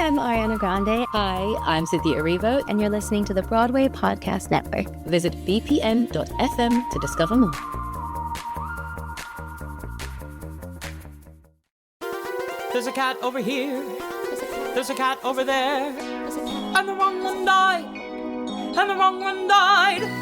I'm Ariana Grande. Hi, I'm Cynthia Erivo. And you're listening to the Broadway Podcast Network. Visit bpn.fm to discover more. There's a cat over here. There's a cat over there. And the wrong one died. And the wrong one died.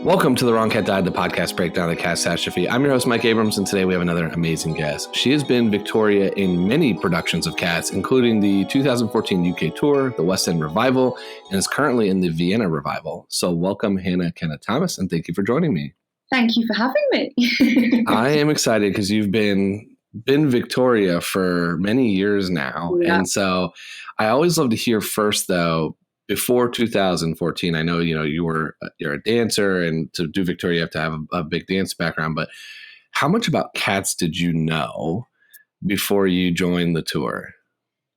Welcome to The Wrong Cat Died, the podcast breakdown of catastrophe. I'm your host, Mike Abrams, and today we have another amazing guest. She has been Victoria in many productions of Cats, including the 2014 UK tour, the West End Revival, and is currently in the Vienna Revival. So welcome, Hannah Kenna Thomas, and thank you for joining me. Thank you for having me. I am excited because you've been Victoria for many years now. Yeah. And so I always love to hear first, though, before 2014, I know, you're a dancer, and to do Victoria, you have to have a big dance background, but how much about Cats did you know before you joined the tour?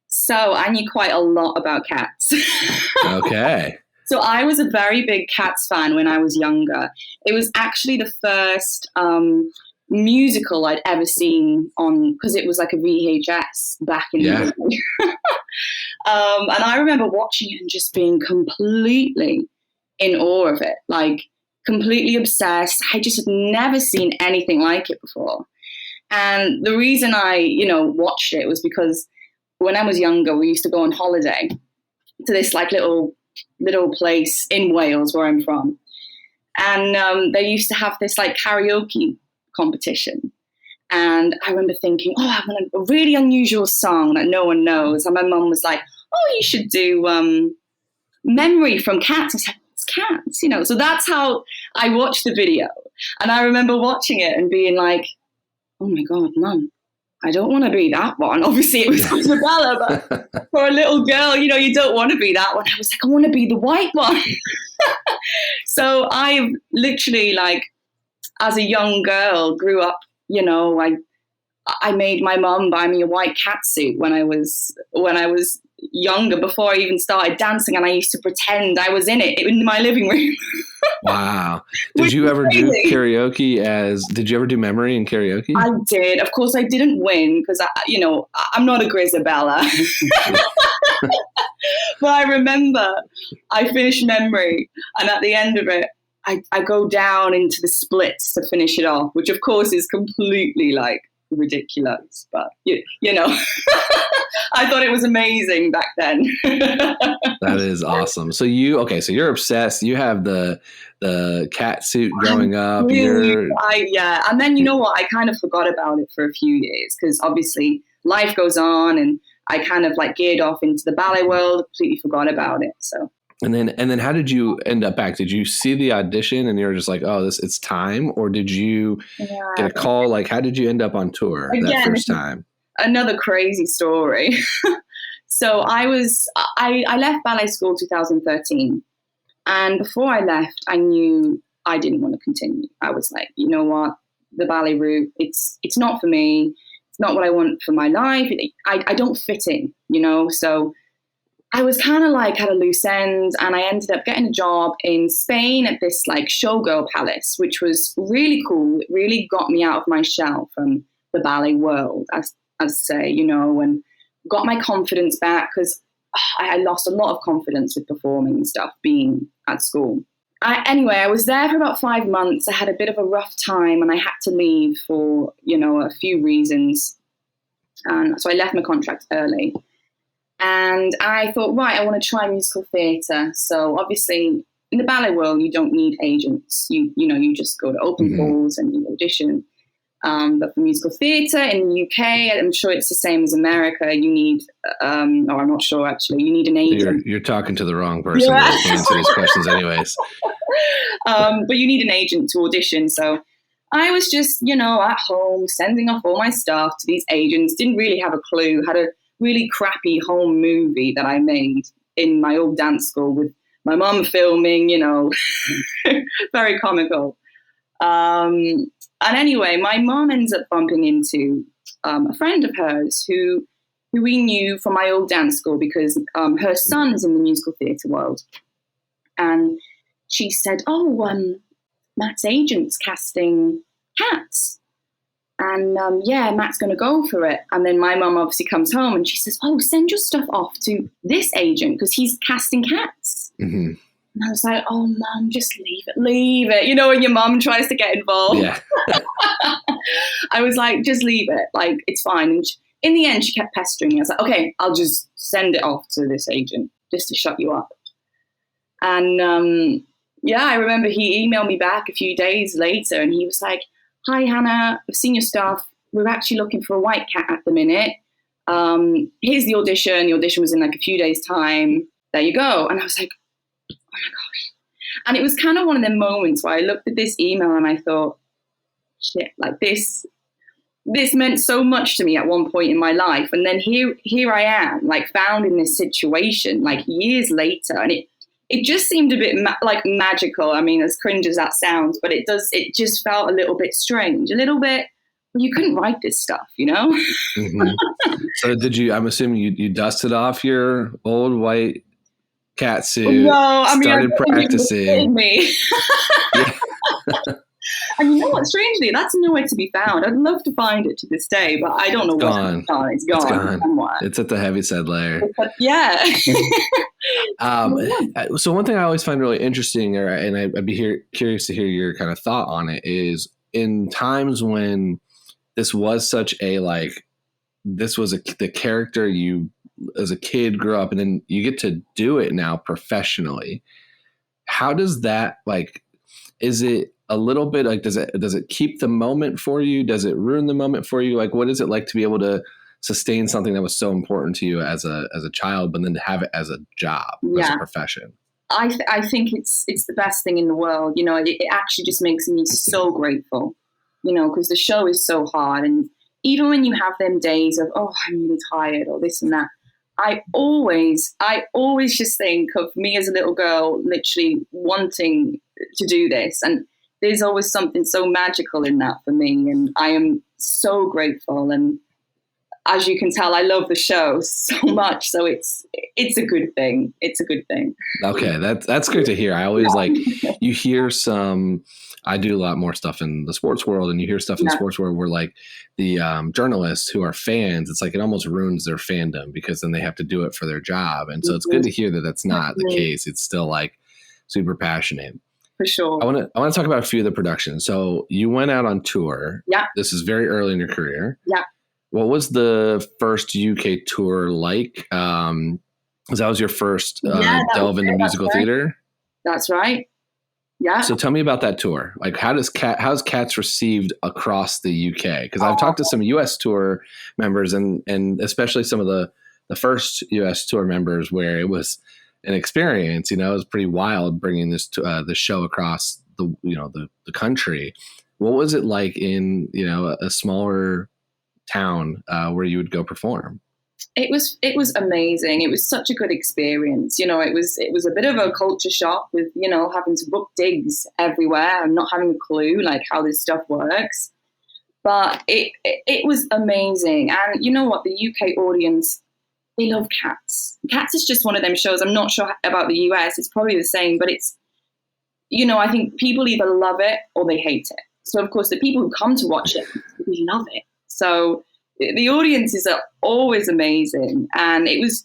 So I knew quite a lot about Cats. Okay. So I was a very big Cats fan when I was younger. It was actually the first musical I'd ever seen on, because it was like a VHS back in the day. And I remember watching it and just being completely in awe of it, like completely obsessed. I just had never seen anything like it before. And the reason I, watched it was because when I was younger, we used to go on holiday to this like little place in Wales where I'm from. And they used to have this like karaoke competition. And I remember thinking, I want a really unusual song that no one knows. And my mum was like, you should do Memory from Cats. I was like, it's Cats, So that's how I watched the video. And I remember watching it and being like, oh my God, Mum, I don't want to be that one. Obviously it was Grizabella, but for a little girl, you don't want to be that one. I was like, I want to be the white one. So I literally, like, as a young girl, grew up, I made my mum buy me a white cat suit when I was younger, before I even started dancing, and I used to pretend I was in it in my living room. Wow. Did you ever do karaoke did you ever do Memory in karaoke? I did. Of course I didn't win because I'm not a Grizabella. But I remember I finished Memory, and at the end of it, I go down into the splits to finish it off, which of course is completely like ridiculous, but I thought it was amazing back then. That is awesome. So you're obsessed. You have the cat suit growing up. And then you know what? I kind of forgot about it for a few years because obviously life goes on, and I kind of like geared off into the ballet world, completely forgot about it. So. And then how did you end up back? Did you see the audition and you're just like, it's time? Or did you get a call? Like, how did you end up on tour that first time? Another crazy story. So I left ballet school 2013. And before I left, I knew I didn't want to continue. I was like, you know what? The ballet route, it's not for me. It's not what I want for my life. I don't fit in, So I was kind of like at a loose end, and I ended up getting a job in Spain at this like showgirl palace, which was really cool. It really got me out of my shell from the ballet world, as say, and got my confidence back because I lost a lot of confidence with performing and stuff being at school. Anyway, I was there for about 5 months. I had a bit of a rough time and I had to leave for, a few reasons. And so I left my contract early. And I thought, right, I want to try musical theatre. So obviously, in the ballet world, you don't need agents. You just go to open calls and you audition. But for musical theatre in the UK, I'm sure it's the same as America. You need, I'm not sure actually. You need an agent. You're talking to the wrong person to answer these questions, anyways. But you need an agent to audition. So I was just, at home sending off all my stuff to these agents. Didn't really have a clue. Had a really crappy home movie that I made in my old dance school with my mum filming, very comical. And anyway, my mom ends up bumping into a friend of hers who we knew from my old dance school because her son's in the musical theatre world. And she said, Matt's agent's casting cats. And Matt's going to go for it. And then my mum obviously comes home and she says, oh, send your stuff off to this agent because he's casting cats. Mm-hmm. And I was like, oh, Mum, just leave it. You know, when your mum tries to get involved. Yeah. I was like, just leave it. Like, it's fine. And in the end, she kept pestering me. I was like, okay, I'll just send it off to this agent just to shut you up. And I remember he emailed me back a few days later and he was like, hi, Hannah, I've seen your stuff. We're actually looking for a white cat at the minute. Here's the audition. The audition was in like a few days' time. There you go. And I was like, oh my gosh. And it was kind of one of them moments where I looked at this email and I thought, shit, like this meant so much to me at one point in my life. And then here I am, like found in this situation, like years later. And it just seemed a bit like magical. I mean, as cringe as that sounds, but it just felt a little bit strange, a little bit, well, you couldn't write this stuff, you know? Mm-hmm. So I'm assuming you dusted off your old white cat suit, started practicing. Me. Yeah. And you know what? Strangely, that's nowhere to be found. I'd love to find it to this day, but I don't know what's gone. It's gone. Somewhere. It's at the heavyset layer. Yeah. So one thing I always find really interesting, and I'd be curious to hear your kind of thought on it, is in times when this was such a the character you as a kid grew up, and then you get to do it now professionally. How does that is it a little bit like, does it keep the moment for you? Does it ruin the moment for you? Like, what is it like to be able to sustain something that was so important to you as a child, but then to have it as a job, as a profession? I think it's the best thing in the world. You know, it actually just makes me so grateful, you know, because the show is so hard. And even when you have them days of, oh, I'm really tired or this and that, I always just think of me as a little girl literally wanting to do this. And there's always something so magical in that for me. And I am so grateful. And as you can tell, I love the show so much. So it's a good thing. It's a good thing. Okay. That's great to hear. I always you hear I do a lot more stuff in the sports world, and you hear stuff in the sports world where like the journalists who are fans, it's like it almost ruins their fandom because then they have to do it for their job. And so it's good to hear that that's not the case. It's still like super passionate. For sure. I want to talk about a few of the productions. So you went out on tour. Yeah. This is very early in your career. Yeah. What was the first UK tour like? Because that was your first delve into musical theater? That's right. Yeah. So tell me about that tour. Like, how's Cats received across the UK? Because I've talked to some US tour members and especially some of the first US tour members where it was an experience. You know, it was pretty wild bringing this the show across the country. What was it like in a smaller town where you would go perform? It was amazing. It was such a good experience. You know, it was a bit of a culture shock with, having to book digs everywhere and not having a clue like how this stuff works. But it was amazing. And you know what? The UK audience, they love Cats. Cats is just one of them shows. I'm not sure about the US. It's probably the same, but it's, I think people either love it or they hate it. So, of course, the people who come to watch it, they love it. So the audiences are always amazing. And it was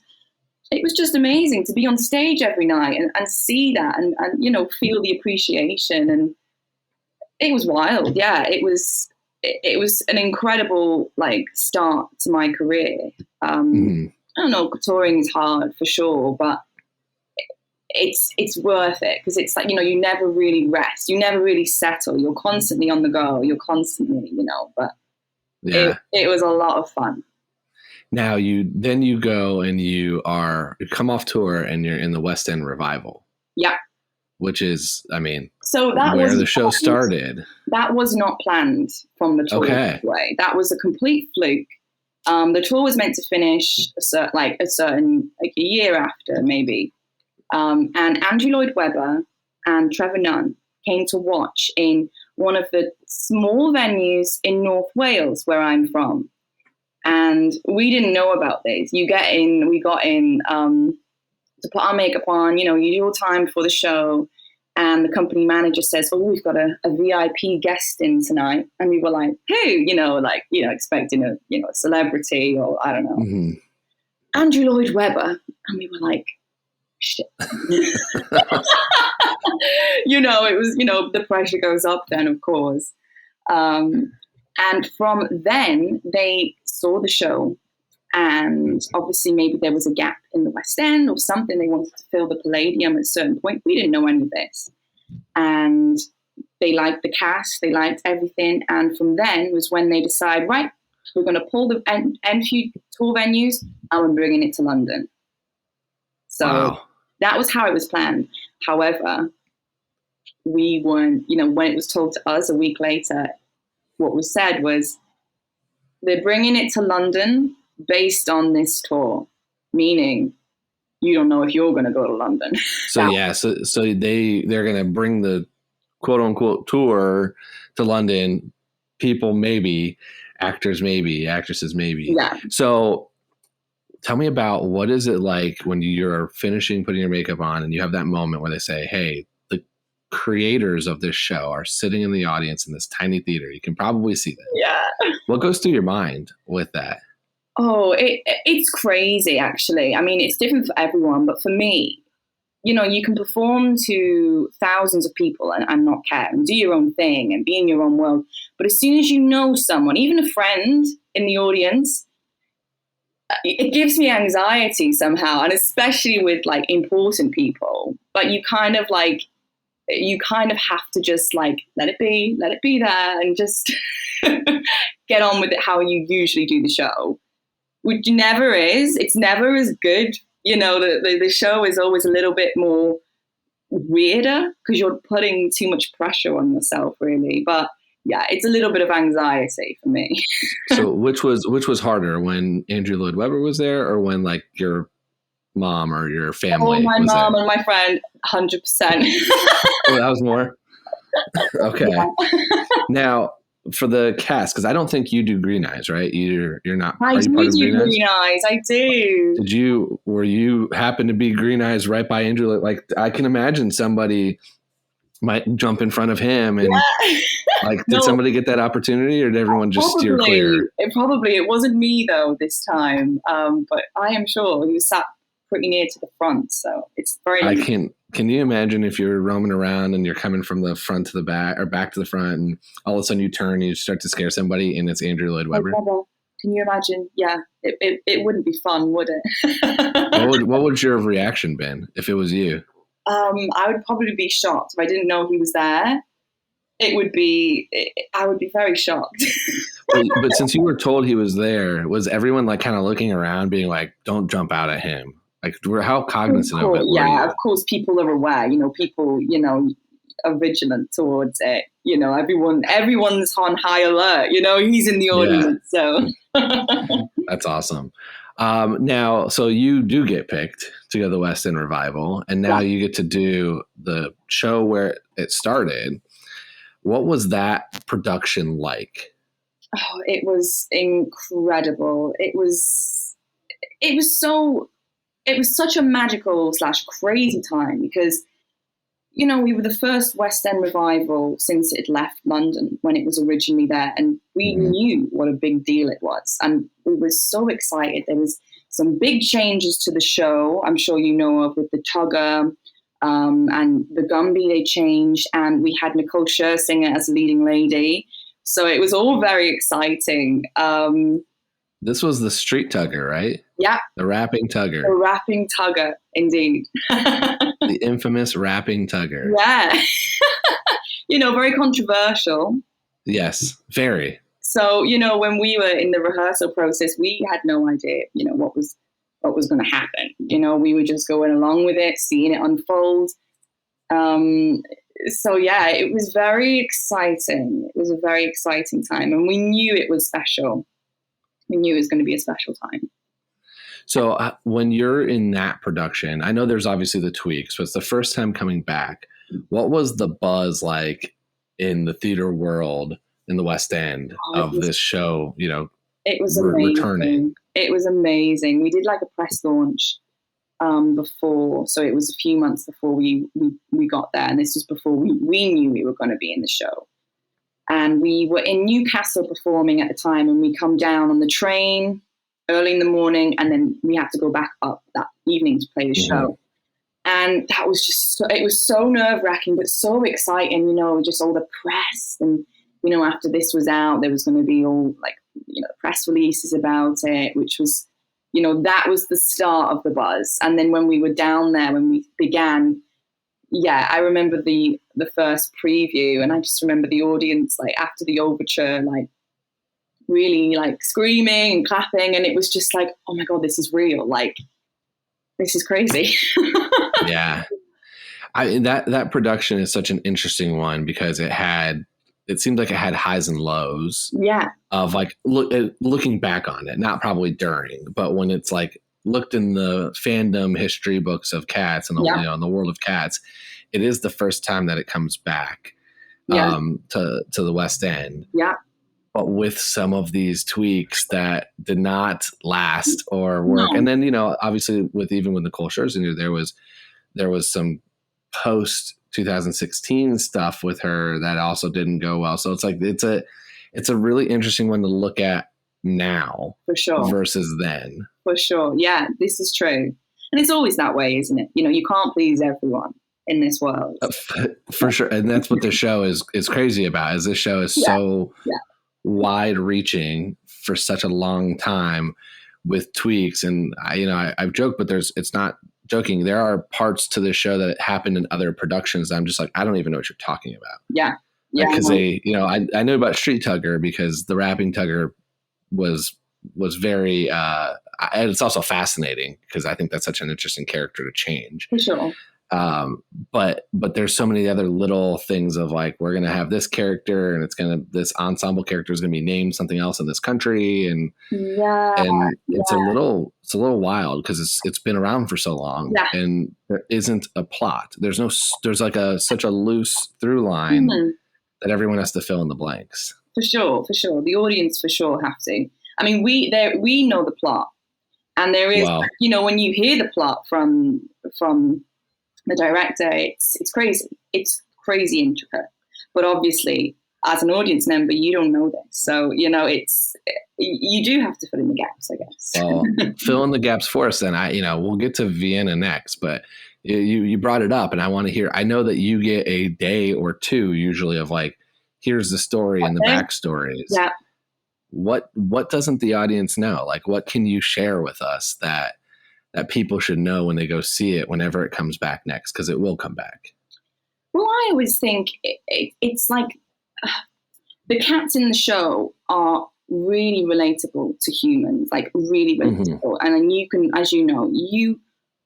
just amazing to be on stage every night and see that and feel the appreciation. And it was wild. Yeah, it was an incredible start to my career. I don't know, touring is hard for sure, but it's worth it because it's like, you never really rest. You never really settle. You're constantly on the go. You're constantly, but yeah. It was a lot of fun. Now you go and you come off tour and you're in the West End Revival. Yeah. Which is, so that where the show started. That was not planned from the tour. Okay. Way. That was a complete fluke. The tour was meant to finish a year after maybe. And Andrew Lloyd Webber and Trevor Nunn came to watch in one of the small venues in North Wales where I'm from. And we didn't know about this. We got in to put our makeup on, you do your time before the show. And the company manager says, "Oh, we've got a VIP guest in tonight." And we were like, "Who?" Expecting a celebrity, or I don't know, Mm-hmm. Andrew Lloyd Webber. And we were like, shit. It was, the pressure goes up then, of course. And from then, they saw the show. And obviously, maybe there was a gap in the West End or something. They wanted to fill the Palladium at a certain point. We didn't know any of this. And they liked the cast. They liked everything. And from then was when they decided, right, we're going to pull the Enfield tour venues and we're bringing it to London. So that was how it was planned. However, we weren't, when it was told to us a week later, what was said was, they're bringing it to London based on this tour, meaning you don't know if you're going to go to London. So they're going to bring the quote unquote tour to London. People maybe, actors maybe, actresses maybe. Yeah. So tell me about, what is it like when you're finishing putting your makeup on and you have that moment where they say, "Hey, the creators of this show are sitting in the audience in this tiny theater. You can probably see them." Yeah. What goes through your mind with that? Oh, it's crazy, actually. I mean, it's different for everyone, but for me, you can perform to thousands of people and not care and do your own thing and be in your own world. But as soon as you know someone, even a friend in the audience, it gives me anxiety somehow. And especially with like important people, but you kind of have to just like, let it be there and just get on with it how you usually do the show. Which never is. It's never as good. The show is always a little bit more weirder because you're putting too much pressure on yourself, really. But yeah, it's a little bit of anxiety for me. So which was harder, when Andrew Lloyd Webber was there, or when like your mom or your family? Oh, my mom there? And my friend, 100%. Oh, that was more? Okay. Yeah. Now, for the cast, because I don't think you do Green Eyes, right? You're not. I do Green Eyes. I do. Were you happen to be Green Eyes right by Andrew? Like, I can imagine somebody might jump in front of him and did somebody get that opportunity, or did everyone just steer clear? It wasn't me though this time, but I am sure he was sat pretty near to the front, so it's very. Can you imagine if you're roaming around and you're coming from the front to the back or back to the front, and all of a sudden you turn and you start to scare somebody and it's Andrew Lloyd Webber? Can you imagine? Yeah, it wouldn't be fun, would it? What would your reaction been if it was you? I would probably be shocked if I didn't know he was there. I would be very shocked. But since you were told he was there, was everyone like kind of looking around, being like, "Don't jump out at him"? Like, how cognizant of it? Yeah, of course, people are aware. People, are vigilant towards it. Everyone's on high alert. He's in the audience, so. That's awesome. Now, so you do get picked to go to the West End Revival, and now you get to do the show where it started. What was that production like? Oh, it was incredible. It was such a magical / crazy time because, we were the first West End Revival since it left London when it was originally there. And we knew what a big deal it was. And we were so excited. There was some big changes to the show, I'm sure you know of, with the Tugger and the Gumby they changed. And we had Nicole Scherzinger as leading lady. So it was all very exciting. This was the street tugger, right? Yeah. The rapping tugger. The rapping tugger, indeed. The infamous rapping tugger. Yeah. Very controversial. Yes, very. So, when we were in the rehearsal process, we had no idea, what was going to happen. We were just going along with it, seeing it unfold. So, yeah, it was very exciting. It was a very exciting time. And we knew it was special. We knew it was going to be a special time. So when you're in that production, I know there's obviously the tweaks, but it's the first time coming back. What was the buzz like in the theater world in the West End of this show? It was amazing. Returning. It was amazing. We did like a press launch before. So it was a few months before we got there. And this was before we knew we were going to be in the show. And we were in Newcastle performing at the time, and we come down on the train early in the morning, and then we had to go back up that evening to play the show. And that was just, it was so nerve-wracking, but so exciting, just all the press. And, after this was out, there was going to be all press releases about it, which was, that was the start of the buzz. And then when we were down there, when we began, I remember the first preview, and I just remember the audience, after the overture, really screaming and clapping. And it was just oh my God, this is real. This is crazy. Yeah. That production is such an interesting one because it seemed like it had highs and lows. Yeah. Of looking back on it, not probably during, but when it's looked in the fandom history books of Cats and in the world of Cats, it is the first time that it comes back to the West End. Yeah. But with some of these tweaks that did not last or work. No. And then, obviously with Nicole Scherzinger, there was some post 2016 stuff with her that also didn't go well. So it's a really interesting one to look at now, for sure, versus then. For sure. Yeah, this is true. And it's always that way, isn't it? You can't please everyone in this world. For sure. And that's what the show is crazy about, is this show is so wide reaching for such a long time with tweaks. And I've joked, but it's not joking. There are parts to this show that happened in other productions that I'm just I don't even know what you're talking about. Yeah. Yeah. Because I know about Street Tugger because the rapping Tugger was very, and it's also fascinating because I think that's such an interesting character to change. For sure. But there's so many other little things of we're going to have this character and this ensemble character is going to be named something else in this country. And it's a little wild because it's been around for so long and there isn't a plot. There's such a loose through line that everyone has to fill in the blanks. For sure. The audience for sure have to. I mean, we know the plot, and there is, when you hear the plot from the director, it's crazy. It's crazy intricate. But obviously, as an audience member, you don't know this. So, you do have to fill in the gaps, I guess. Well, fill in the gaps for us then. We'll get to Vienna next, but you brought it up and I want to hear, I know that you get a day or two usually of here's the story and the backstories. Yeah. What doesn't the audience know? What can you share with us that people should know when they go see it whenever it comes back next, because it will come back? Well, I always think it's the cats in the show are really relatable to humans, really relatable. Mm-hmm. And then you can, as you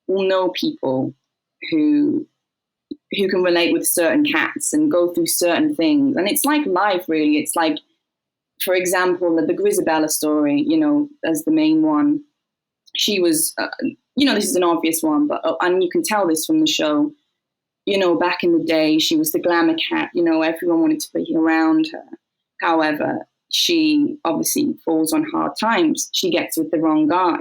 will know people who can relate with certain cats and go through certain things. And it's like life, really. It's for example, the Grizabella story, as the main one. She was, this is an obvious one, but and you can tell this from the show. Back in the day, she was the glamour cat. Everyone wanted to be around her. However, she obviously falls on hard times. She gets with the wrong guy.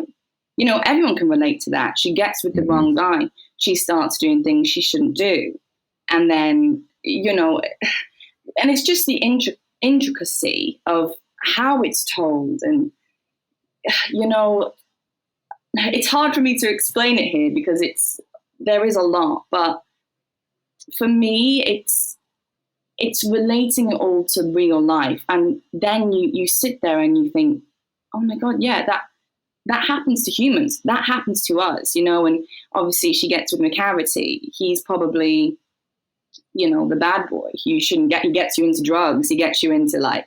Everyone can relate to that. She gets with the wrong guy. She starts doing things she shouldn't do. And then, and it's just the intricacy of how it's told. And, it's hard for me to explain it here because there is a lot, but for me, it's relating it all to real life. And then you sit there and you think, oh my God, yeah, that happens to humans. That happens to us, and obviously she gets with McCarity. He's probably, the bad boy. He gets you into drugs. He gets you into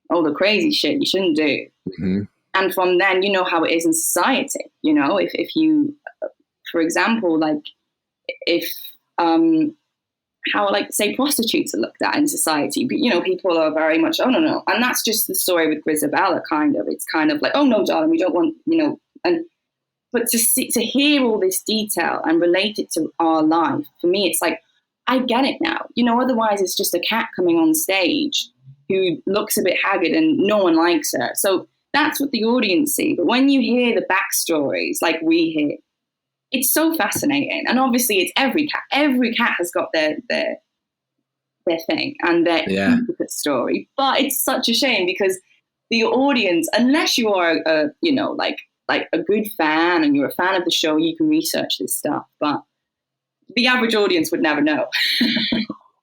all the crazy shit you shouldn't do. Mm-hmm. And from then, how it is in society, if you, for example, how say prostitutes are looked at in society, but, people are very much, oh, no. And that's just the story with Grizabella, kind of. It's kind of oh, no, darling, we don't want, but to hear all this detail and relate it to our life, for me, it's I get it now. Otherwise it's just a cat coming on stage who looks a bit haggard and no one likes her. So that's what the audience see. But when you hear the backstories like we hear, it's so fascinating. And obviously it's every cat has got their thing and their intricate story. But it's such a shame because the audience, unless you are like a good fan and you're a fan of the show, you can research this stuff. But the average audience would never know.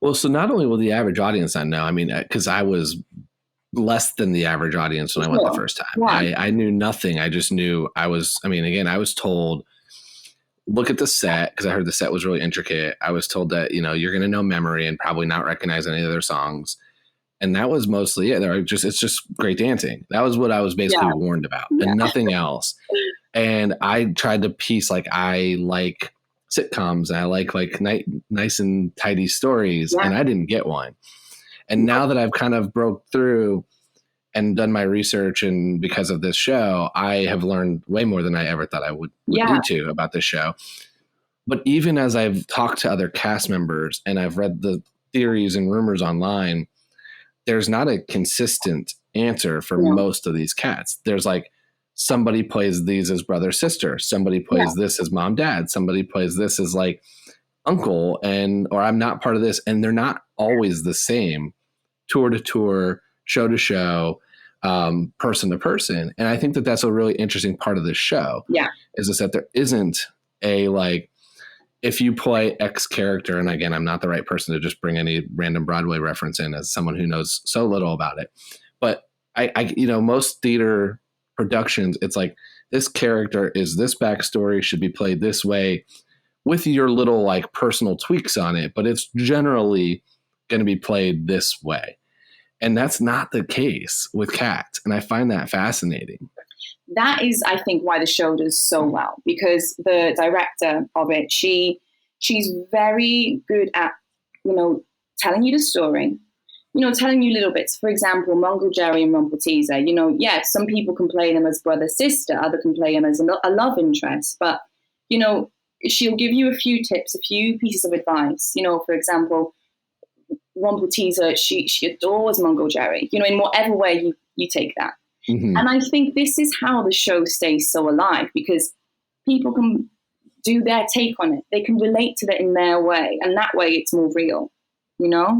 Well, so not only will the average audience not know, I mean, because I was less than the average audience when I went the first time. Yeah. I knew nothing. I just knew I was told, look at the set, because I heard the set was really intricate. I was told that, you're going to know memory and probably not recognize any of their songs. And that was mostly it. It's just great dancing. That was what I was basically warned about and nothing else. And I tried to piece, like, I like sitcoms and I like nice and tidy stories, and I didn't get one. And now that I've kind of broke through and done my research, and because of this show, I have learned way more than I ever thought I would need to about this show. But even as I've talked to other cast members and I've read the theories and rumors online, there's not a consistent answer for most of these cats. There's like, somebody plays these as brother, sister. Somebody plays this as mom, dad. Somebody plays this as like uncle, or I'm not part of this. And they're not always the same tour to tour, show to show, person to person. And I think that that's a really interesting part of this show. Yeah. Is that there isn't a, like, if you play X character, and again, I'm not the right person to just bring any random Broadway reference in as someone who knows so little about it. But I most theater productions, it's like, this character is this backstory, should be played this way with your little like personal tweaks on it, but it's generally going to be played this way. And that's not the case with Cats. And I find that fascinating. That is, I think, why the show does so well, because the director of it, she's very good at, telling you the story, telling you little bits. For example, Mungo Jerry and Rumple Teaser, some people can play them as brother, sister, other can play them as a love interest. But, she'll give you a few tips, a few pieces of advice. For example, Rumple Teaser, she adores Mungo Jerry, in whatever way you take that. Mm-hmm. And I think this is how the show stays so alive, because people can do their take on it. They can relate to it in their way. And that way it's more real,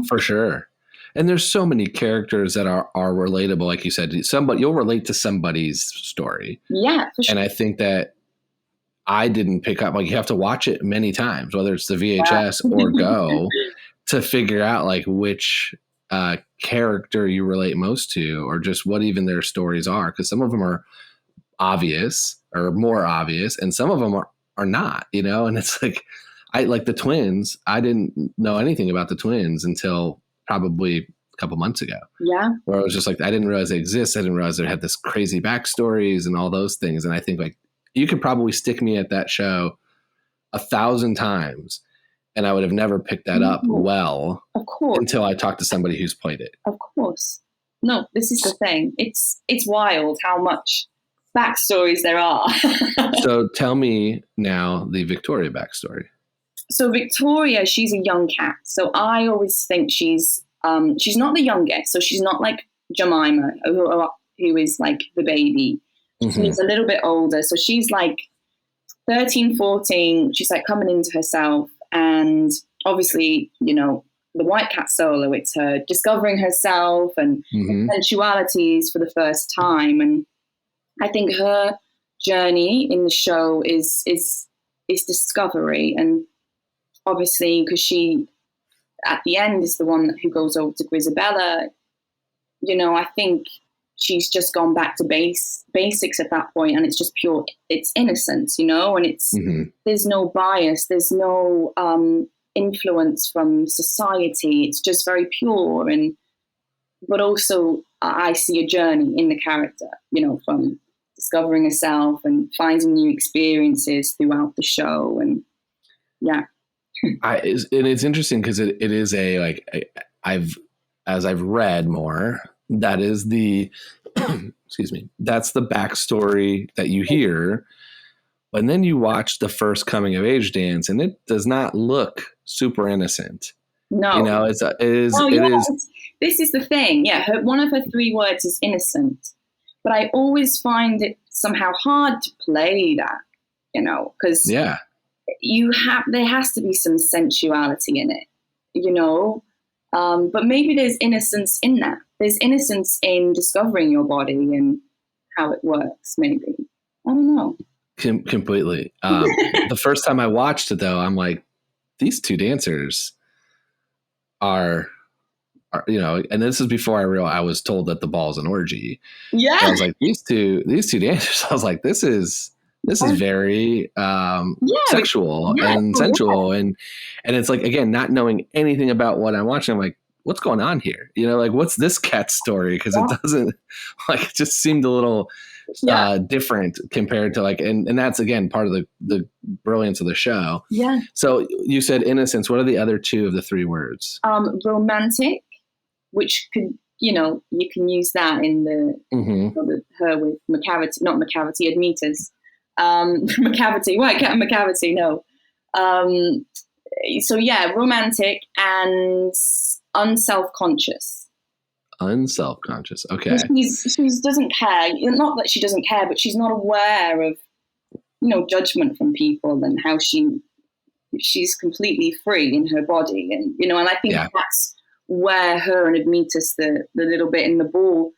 For sure. And there's so many characters that are relatable. Like you said, you'll relate to somebody's story. Yeah, for sure. And I think that I didn't pick up, like, you have to watch it many times, whether it's the VHS or go, to figure out like which character you relate most to, or just what even their stories are. Because some of them are obvious or more obvious, and some of them are not, and it's like, I like the twins. I didn't know anything about the twins until probably a couple months ago. Yeah. Where I was just like, I didn't realize they exist. I didn't realize they had this crazy backstories and all those things. And I think, like, you could probably stick me at that show 1,000 times and I would have never picked that up well, of course, until I talked to somebody who's played it. Of course. No, this is the thing. It's wild how much backstories there are. So tell me now the Victoria backstory. So Victoria, she's a young cat. So I always think she's not the youngest. So she's not like Jemima, who is like the baby. Mm-hmm. She's a little bit older. So she's like 13, 14. She's like coming into herself. And obviously, the White Cat solo, it's her discovering herself and sensualities for the first time. And I think her journey in the show is discovery. And obviously, because she, at the end, is the one who goes over to Grizabella, I think she's just gone back to basics at that point, and it's just pure, it's innocence, and it's, there's no bias, there's no influence from society. It's just very pure. But also I see a journey in the character, from discovering herself and finding new experiences throughout the show. And yeah. And it's interesting because it is as I've read more, that is the, excuse me, that's the backstory that you hear. And then you watch the first coming of age dance, and it does not look super innocent. No, it is. This is the thing. Yeah. One of her 3 words is innocent, but I always find it somehow hard to play that, because there has to be some sensuality in it, but maybe there's innocence in that. There's innocence in discovering your body and how it works, maybe. I don't know. Completely. The first time I watched it, though, I'm like, these two dancers are, and this is before I was told that the ball's an orgy. Yeah. So I was like, these two dancers, I was like, this is very sexual and sensual. And it's like, again, not knowing anything about what I'm watching, I'm like, what's going on here? What's this cat story? Because it doesn't, it just seemed a little different compared to and that's, again, part of the brilliance of the show. Yeah. So you said innocence. What are the other two of the three words? Romantic, which could, you can use that in her with McCavity, not McCavity, Admetus. McCavity, White Cat and McCavity, no. So yeah, romantic and unself-conscious. Unself-conscious, okay. She doesn't care. Not that she doesn't care, but she's not aware of, judgment from people and how she's completely free in her body. And, and I think that's where her and Admetus, the little bit in the ball,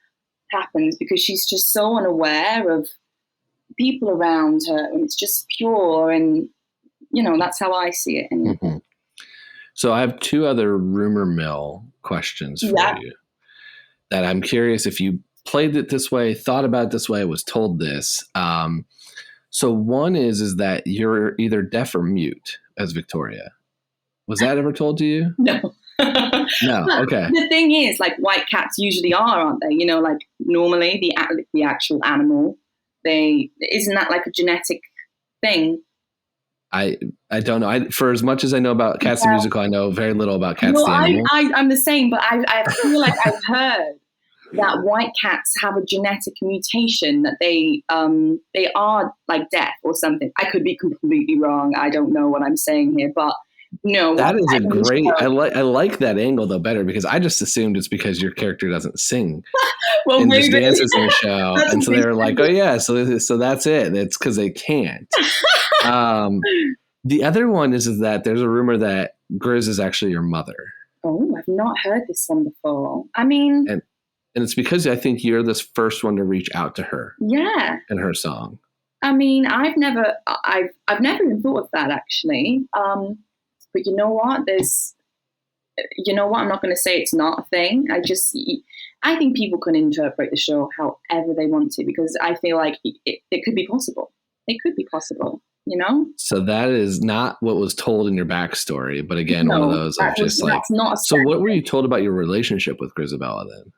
happens, because she's just so unaware of people around her, and it's just pure, and that's how I see it anyway. Mm-hmm. So I have two other rumor mill questions for you that I'm curious if you played it this way, thought about it this way, was told this. So one is that you're either deaf or mute as Victoria. Was that ever told to you? No. No. Okay. The thing is, white cats usually are, aren't they? Normally the actual animal, isn't that a genetic thing? I don't know. For as much as I know about Cats the Musical, I know very little about Cats the Animal. I'm the same, but I feel like I've heard that white cats have a genetic mutation that they are deaf or something. I could be completely wrong. I don't know what I'm saying here, but no. That is a great. I like that angle though better, because I just assumed it's because your character doesn't sing. Well, and maybe. just dances in the show, and so they're like, oh yeah, so that's it. It's because they can't. The other one is that there's a rumor that Grizz is actually your mother. Oh, I've not heard this one before. I mean, and it's because I think you're the first one to reach out to her. Yeah. In her song. I mean, I've never even thought of that, actually. But you know what? I'm not going to say it's not a thing. I think people can interpret the show however they want to, because I feel like it could be possible. It could be possible, So that is not what was told in your backstory, but again, one of those of just that's not so what were you told about your relationship with Grizabella then?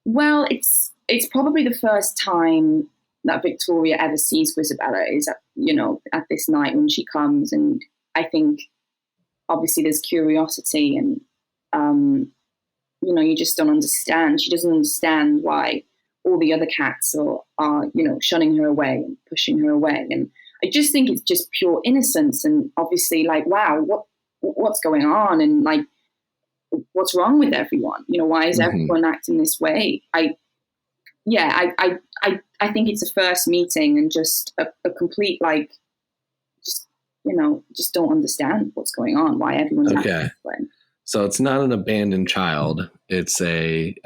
Well, it's probably the first time that Victoria ever sees Grizabella is at this night when she comes, and I think obviously there's curiosity, and you just don't understand. She doesn't understand why all the other cats are shunning her away and pushing her away, and I just think it's just pure innocence, and obviously wow, what's going on, and what's wrong with everyone? Why is everyone acting this way? I think it's a first meeting and just a complete just don't understand what's going on, why everyone's acting this way. So it's not an abandoned child. It's a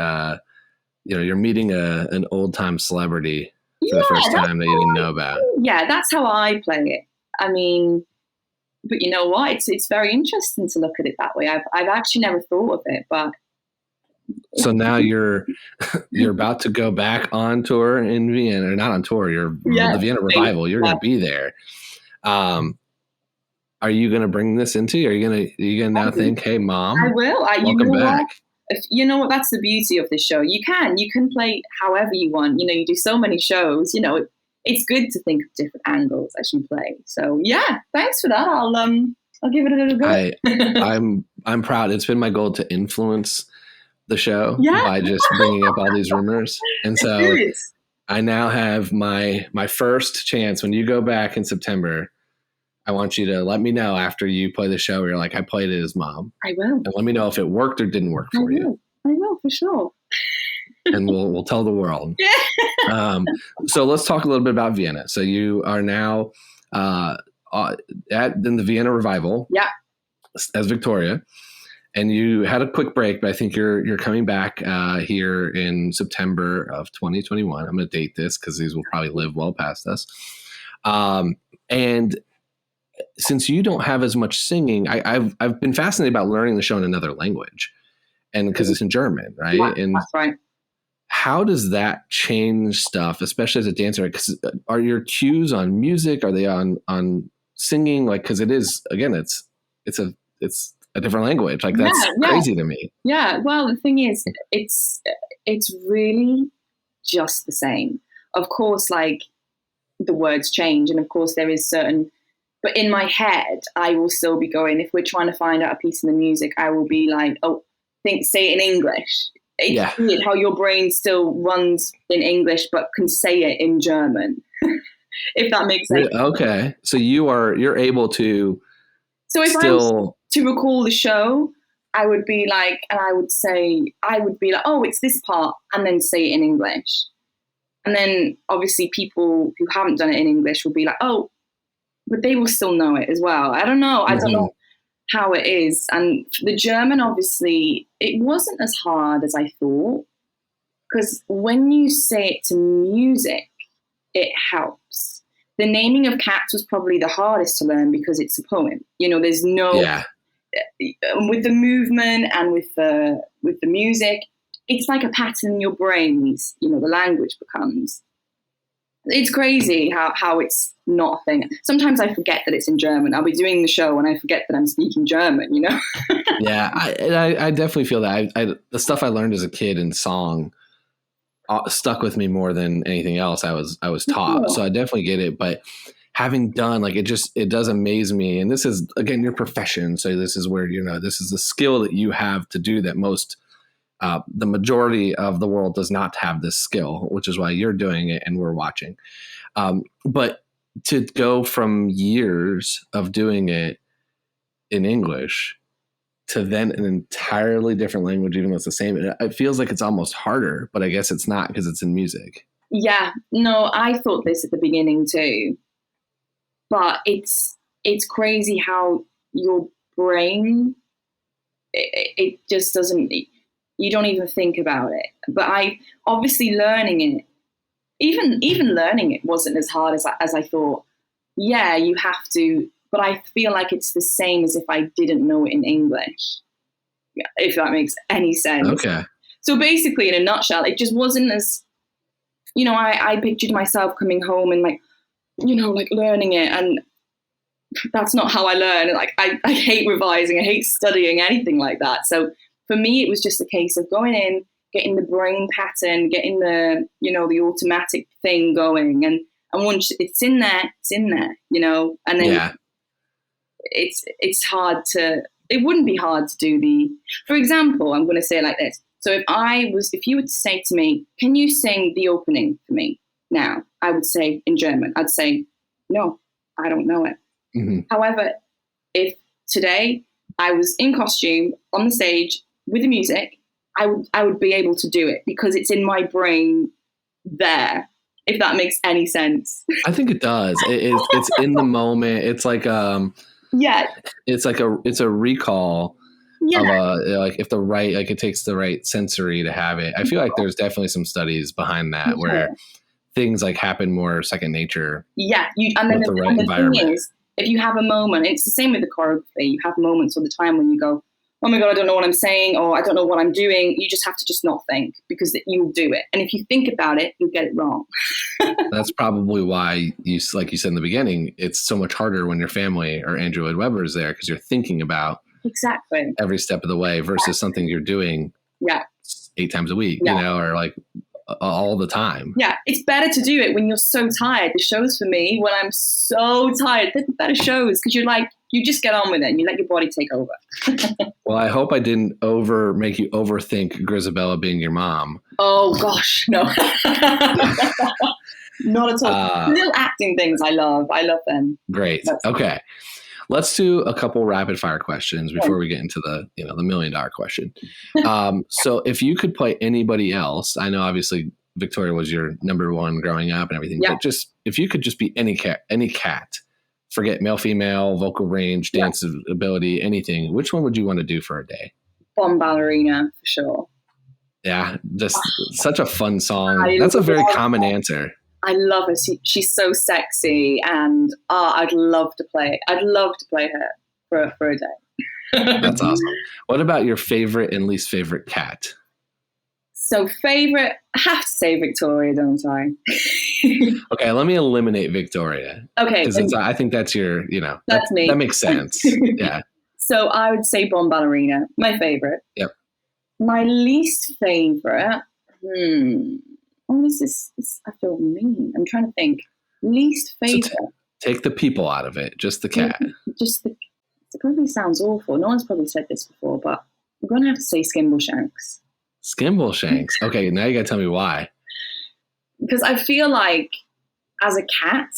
you're meeting an old time celebrity for the first time that you didn't know about. Yeah, that's how I play it. I mean, but you know what? It's very interesting to look at it that way. I've actually never thought of it, but so now you're about to go back on tour in Vienna, or not on tour. You're the Vienna Revival. You're going to be there. Are you going to bring this into? Are you going to now think, "Hey, Mom, I will. Welcome back." You know what? That's the beauty of this show. You can play however you want. You do so many shows. It's good to think of different angles as you play. So yeah, thanks for that. I'll give it a little go. I'm proud. It's been my goal to influence the show by just bringing up all these rumors, and so I now have my first chance. When you go back in September, I want you to let me know after you play the show where you're like, I played it as Mom. I will. And let me know if it worked or didn't work for you. I will, for sure. And we'll tell the world. So let's talk a little bit about Vienna. So you are now in the Vienna Revival. Yeah. As Victoria. And you had a quick break, but I think you're coming back here in September of 2021. I'm going to date this because these will probably live well past us. And since you don't have as much singing, I've been fascinated about learning the show in another language, and because it's in German, right? Yeah, and that's right. How does that change stuff, especially as a dancer? Because are your cues on music? Are they on singing? Like, because it is, again, it's a different language. Like, that's crazy to me. Yeah. Well, the thing is, it's really just the same. Of course, like, the words change, and of course there is certain, but in my head, I will still be going, if we're trying to find out a piece of the music, I will be like, say it in English. It's weird how your brain still runs in English, but can say it in German, if that makes sense. Okay. So you're able to, so if still to recall the show, I would be like, oh, it's this part, and then say it in English. And then obviously people who haven't done it in English will be like, oh, but they will still know it as well. I don't know. I don't know how it is. And the German, obviously, it wasn't as hard as I thought, because when you say it to music, it helps. The naming of cats was probably the hardest to learn because it's a poem. You know, there's no with the movement and with the music, it's like a pattern in your brains. You know, the language becomes. It's crazy how it's not a thing. Sometimes I forget that it's in German. I'll be doing the show and I forget that I'm speaking German, you know? Yeah, I definitely feel that. The stuff I learned as a kid in song stuck with me more than anything else I was taught. So I definitely get it. But having done, like, it does amaze me. And this is, again, your profession. So this is where, you know, this is the skill that you have to do that most the majority of the world does not have this skill, which is why you're doing it and we're watching. But to go from years of doing it in English to then an entirely different language, even though it's the same, it feels like it's almost harder, but I guess it's not because it's in music. Yeah, no, I thought this at the beginning too, but it's crazy how your brain, it just doesn't, you don't even think about it. But I obviously learning it, even learning it wasn't as hard as I thought. Yeah, you have to, but I feel like it's the same as if I didn't know it in English, if that makes any sense. Okay. So basically, in a nutshell, it just wasn't as, you know, I pictured myself coming home and, like, you know, like learning it, and that's not how I learn. Like, I hate revising, I hate studying, anything like that. So for me, it was just a case of going in, getting the brain pattern, getting the, you know, the automatic thing going. And once it's in there, you know, and then it's hard to, it wouldn't be hard to do for example, I'm going to say it like this. So if you were to say to me, can you sing the opening for me now? I would say in German, I'd say, no, I don't know it. Mm-hmm. However, if today I was in costume on the stage with the music, I would be able to do it because it's in my brain there, if that makes any sense. I think it does. It's in the moment. It's like it's a recall of like if the right, like it takes the right sensory to have it. I feel like there's definitely some studies behind that where things like happen more second nature. Yeah, and then the right environment. Thing is, if you have a moment, it's the same with the choreography. You have moments all the time when you go, oh my God, I don't know what I'm saying, or I don't know what I'm doing. You just have to just not think, because you'll do it. And if you think about it, you'll get it wrong. That's probably why like you said in the beginning, it's so much harder when your family or Andrew Lloyd Webber is there, because you're thinking about every step of the way versus something you're doing 8 times a week, you know, or like all the time. Yeah, it's better to do it when you're so tired. The shows for me, when I'm so tired, they're the better shows, because you're like, you just get on with it and you let your body take over. Well, I hope I didn't make you overthink Grizabella being your mom. Oh gosh, no. Not at all. Little acting things I love them. Great. Okay. Let's do a couple rapid fire questions before we get into the $1 million question. So if you could play anybody else, I know obviously Victoria was your number one growing up and everything, but just if you could just be any cat forget male, female, vocal range, dance ability, anything, which one would you want to do for a day? Bomb Ballerina, for sure. Yeah, just such a fun song. That's a very common answer. I love her. She's so sexy, and I'd love to play. I'd love to play her for a day. That's awesome. What about your favorite and least favorite cat? So favorite, I have to say Victoria, don't I? Okay, let me eliminate Victoria. Okay. Because I think that's your, that's me. That makes sense. Yeah. So I would say Bomb Ballerina, my favorite. Yep. My least favorite, this I feel mean. I'm trying to think. Least favorite. So take the people out of it, just the cat. It probably sounds awful. No one's probably said this before, but I'm going to have to say Skimbleshanks. Skimbleshanks. Okay, now you got to tell me why. Because I feel like as a cat,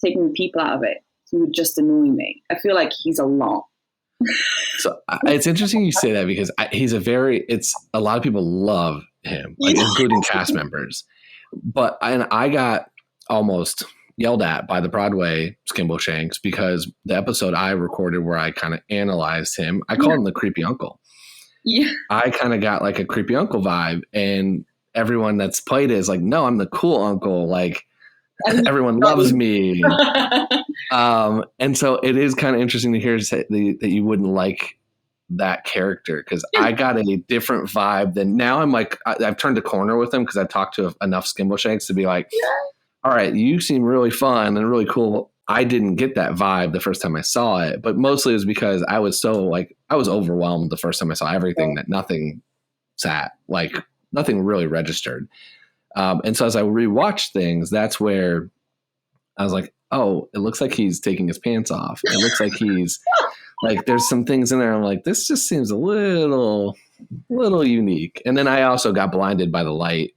taking the people out of it, he would just annoy me. I feel like he's a lot. So it's interesting you say that because a lot of people love him, like including cast members. But I got almost yelled at by the Broadway Skimbleshanks because the episode I recorded where I kind of analyzed him, I called him the creepy uncle. Yeah. I kind of got like a creepy uncle vibe, and everyone that's played it is like, no, I'm the cool uncle. Like everyone loves me. And so it is kind of interesting to hear that you wouldn't like that character because I got a different vibe than now. I'm like, I've turned a corner with him because I've talked to enough Skimbleshanks to be like, all right, you seem really fun and really cool. I didn't get that vibe the first time I saw it, but mostly it was because I was I was overwhelmed the first time I saw everything that nothing sat, like nothing really registered. And so as I rewatched things, that's where I was like, oh, it looks like he's taking his pants off. It looks like he's like, there's some things in there. I'm like, this just seems a little unique. And then I also got blinded by the light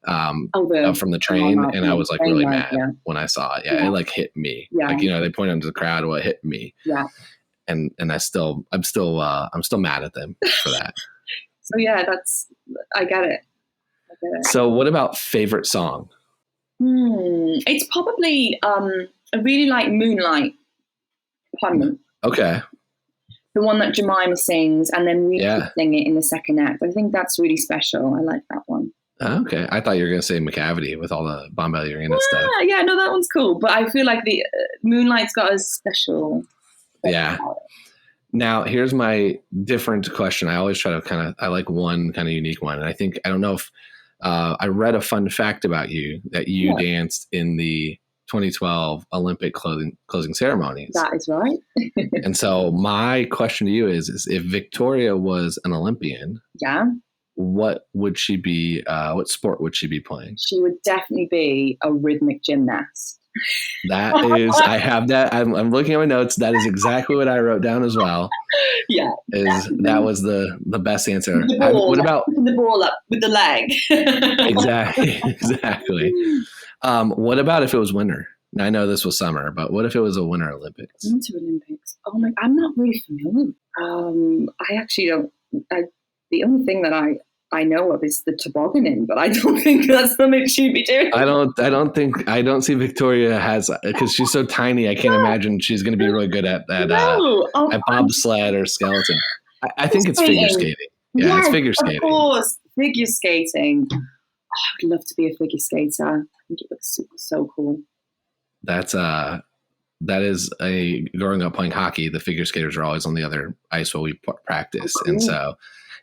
from the train, and I was like really mad when I saw it. Yeah, it like hit me. Yeah. Like, they pointed to the crowd, well, it hit me. Yeah. And I'm still mad at them for that. So yeah, I get it. So what about favorite song? It's probably I really like Moonlight Pun. Okay. The one that Jemima sings and then we sing it in the second act. I think that's really special. I like that one. Okay. I thought you were going to say McCavity with all the Bomb Ballerina stuff. Yeah, no, that one's cool. But I feel like the Moonlight's got a special. Yeah. Now, here's my different question. I always try to I like one kind of unique one. And I don't know if I read a fun fact about you that you danced in the 2012 Olympic closing ceremonies. That is right. And so my question to you is if Victoria was an Olympian, what would she be? What sport would she be playing? She would definitely be a rhythmic gymnast. That is, I have that. I'm looking at my notes. That is exactly what I wrote down as well. Yeah. That was the best answer. What about the ball up with the leg? Exactly. What about if it was winter? Now, I know this was summer, but what if it was a Winter Olympics? Winter Olympics. Oh my! I'm not really familiar. I actually don't. The only thing that I know of is the tobogganing, but I don't think that's something she'd be doing. I don't see Victoria because she's so tiny. I can't imagine she's going to be really good at bobsled or skeleton. I think it's figure skating. Yeah, it's figure skating. Of course, figure skating. Oh, I'd love to be a figure skater. I think it looks so cool. That is growing up playing hockey. The figure skaters are always on the other ice while we practice, and so.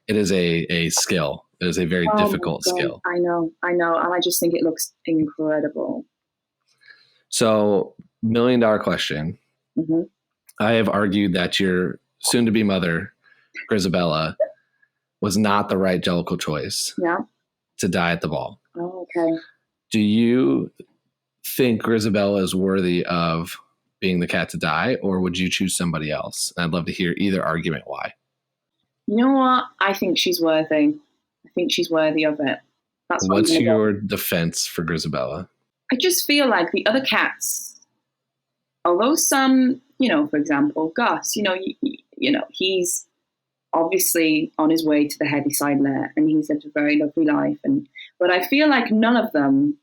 It is a skill. It is a very difficult skill. I know. And I just think it looks incredible. So, $1 million question. Mm-hmm. I have argued that your soon-to-be mother, Grizabella, was not the right Jellicle choice to die at the ball. Oh, okay. Do you think Grizabella is worthy of being the cat to die, or would you choose somebody else? And I'd love to hear either argument why. You know what? I think she's worthy. I think she's worthy of it. That's what's your defense for Grizabella? I just feel like the other cats, although some, for example, Gus, he's obviously on his way to the heavy side layer, and he's lived a very lovely life. But I feel like none of them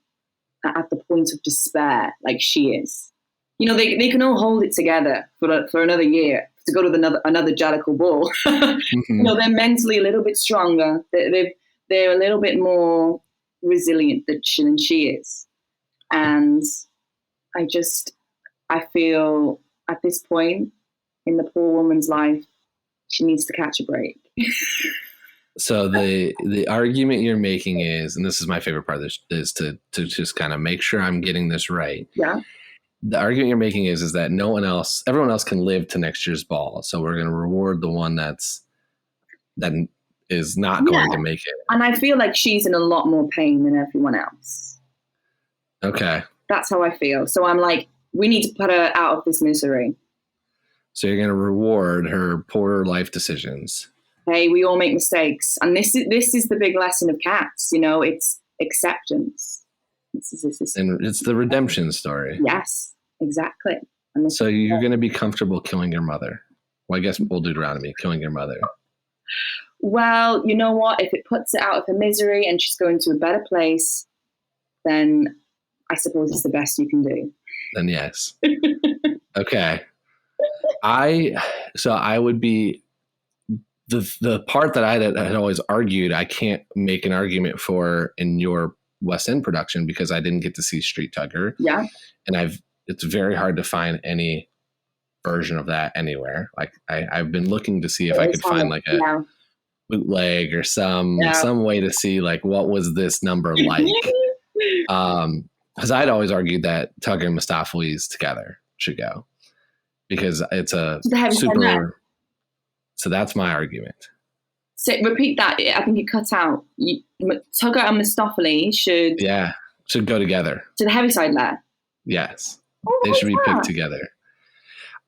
are at the point of despair like she is. you know, they can all hold it together for another year to go to another Jellicle ball. Mm-hmm. You know, they're mentally a little bit stronger. They're a little bit more resilient than she is. And I feel at this point in the poor woman's life, she needs to catch a break. So the argument you're making is, and this is my favorite part of this, is to just kind of make sure I'm getting this right. Yeah. The argument you're making is that everyone else can live to next year's ball. So we're going to reward the one that is not going to make it. And I feel like she's in a lot more pain than everyone else. Okay. That's how I feel. So I'm like, we need to put her out of this misery. So you're going to reward her poor life decisions. Hey, we all make mistakes. And this is the big lesson of cats. You know, it's acceptance. And it's the redemption story. Yes, exactly. So you're going to be comfortable killing your mother. Well, I guess old Deuteronomy, killing your mother. Well, you know what? If it puts her out of her misery and she's going to a better place, then I suppose it's the best you can do. Then yes. Okay. I would be the part that I had always argued I can't make an argument for in your West End production because I didn't get to see Street Tugger. Yeah. And it's very hard to find any version of that anywhere. Like I've been looking to see if I could find like a bootleg or some way to see like what was this number like. Because I'd always argued that Tugger and Mistopheles together should go because it's a super. So that's my argument. So repeat that. I think you cut out. Tugger and Mistopheles should go together to the Heaviside lair. Yes, they should be picked together.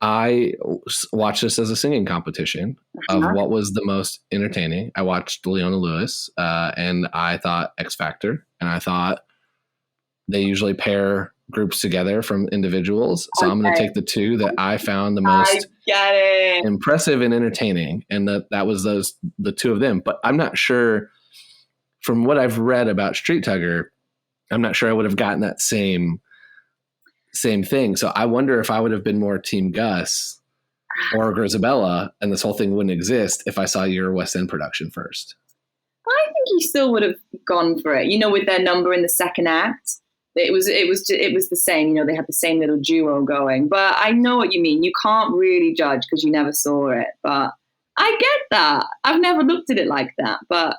I watched this as a singing competition of what was the most entertaining. I watched Leona Lewis, and I thought X Factor, and I thought they usually pair groups together from individuals. So I'm going to take the two that I found the most impressive and entertaining, and that was the two of them. But I'm not sure, from what I've read about Street Tugger, I'm not sure I would have gotten that same thing. So I wonder if I would have been more Team Gus or Grizabella, and this whole thing wouldn't exist if I saw your West End production first. I think you still would have gone for it. You know, with their number in the second act, it was the same. You know, they had the same little duo going. But I know what you mean. You can't really judge because you never saw it. But I get that. I've never looked at it like that. But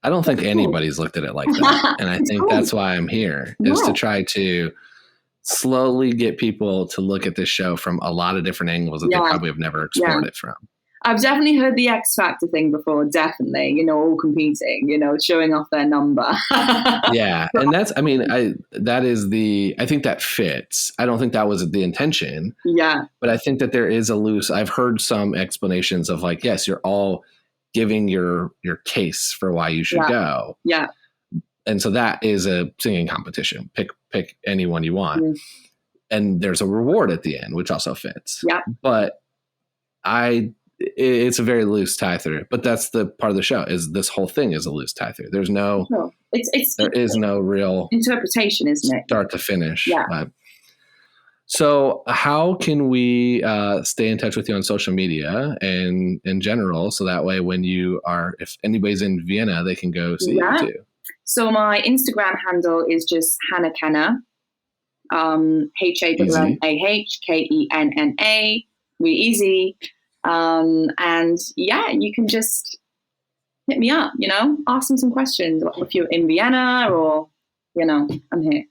I don't think anybody's looked at it like that, and I think that's why I'm here is to try to slowly get people to look at this show from a lot of different angles that they probably have never explored it from. I've definitely heard the X Factor thing before, definitely, you know, all competing, you know, showing off their number. Yeah. And I think that fits. I don't think that was the intention. Yeah. But I think that there is I've heard some explanations of like, yes, you're all giving your case for why you should go. Yeah. And so that is a singing competition. Pick anyone you want. Mm. And there's a reward at the end, which also fits. Yeah. But it's a very loose tie through. But that's the part of the show is this whole thing is a loose tie through. There's no there is no real interpretation, isn't it? Start to finish. Yeah. So how can we stay in touch with you on social media and in general? So that way when if anybody's in Vienna, they can go see you too. So my Instagram handle is just Hannah Kenna, HANNAHKENNA, really easy. And you can just hit me up, you know, ask me some questions if you're in Vienna or, you know, I'm here.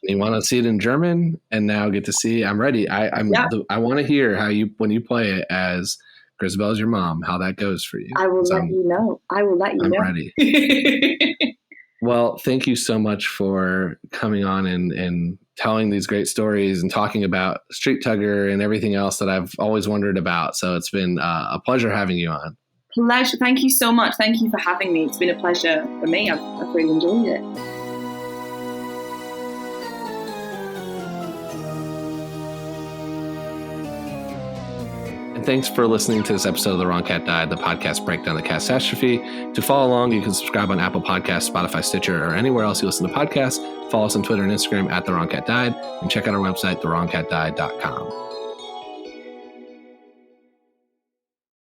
You want to see it in German and now get to see, I'm ready. I want to hear how when you play it as Grizabella's your mom, how that goes for you. I will let you know. I'm ready. Well, thank you so much for coming on and telling these great stories and talking about Street Tugger and everything else that I've always wondered about. So it's been a pleasure having you on. Pleasure. Thank you so much. Thank you for having me. It's been a pleasure for me. I've really enjoyed it. thanks for listening to this episode of The Wrong Cat Died, the podcast breakdown of the catastrophe. To follow along, you can subscribe on Apple Podcasts, Spotify, Stitcher, or anywhere else you listen to podcasts. Follow us on Twitter and Instagram at The Wrong Cat Died, and check out our website, thewrongcatdied.com.